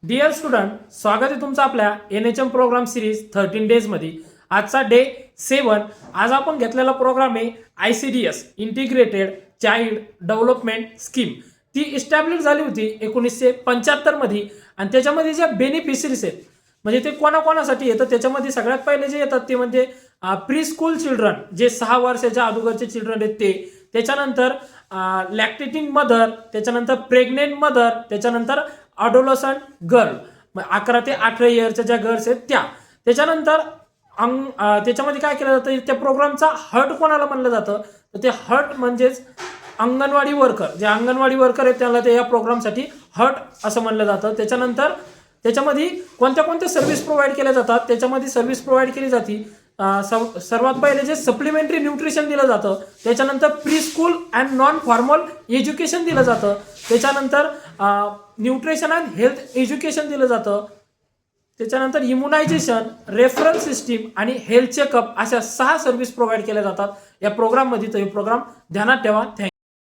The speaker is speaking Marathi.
डिअर स्टुडंट, स्वागत आहे तुमचं आपल्या NHM प्रोग्राम सिरीज 13 डेज मध्ये. आजचा डे 7. आज आपण घेतलेला प्रोग्राम आहे ICDS integrated child development scheme. ती इस्टॅब्लिश झाली होती 1975 मध्ये आणि त्याच्यामध्ये जे बेनिफिशरीज आहेत म्हणजे ते कोणाकोणासाठी येतं त्याच्यामध्ये सगळ्यात पहिले जे येतात ते म्हणजे प्री स्कूल चिल्ड्रन, जे 6 वर्षाच्या अगोदरचे चिल्ड्रन आहेत ते, त्याच्यानंतर लॅक्टेटिंग मदर, त्याच्यानंतर प्रेग्नेंट मदर, त्याच्यानंतर अडोलसंट गर्ल 11 ते 18 इयरच्या ज्या गर्ल्स आहेत त्या, त्याच्यानंतर त्याच्यामध्ये काय केलं जातं त्या प्रोग्रामचा हर्ट कोणाला म्हणलं जातं तर ते हर्ट म्हणजेच अंगणवाडी वर्कर, जे अंगणवाडी वर्कर आहेत त्याला ते या प्रोग्रामसाठी हर्ट असं म्हणलं जातं. त्याच्यानंतर त्याच्यामध्ये कोणत्या कोणत्या सर्व्हिस प्रोव्हाइड केल्या जातात, त्याच्यामध्ये सर्व्हिस प्रोव्हाइड केली जाते सर्वात पहिले जे सप्लिमेंटरी न्यूट्रिशन दिलं जातं, त्याच्यानंतर pre school and non formal education दिलं जातं, त्याच्यानंतर न्यूट्रिशन अँड हेल्थ एज्युकेशन दिलं जातं, त्याच्यानंतर इम्युनायझेशन, रेफरन्स सिस्टीम आणि हेल्थ चेकअप अशा 6 सर्व्हिस प्रोव्हाइड केल्या जातात या प्रोग्राममध्ये. तर हे प्रोग्राम ध्यानात ठेवा. थँक्यू.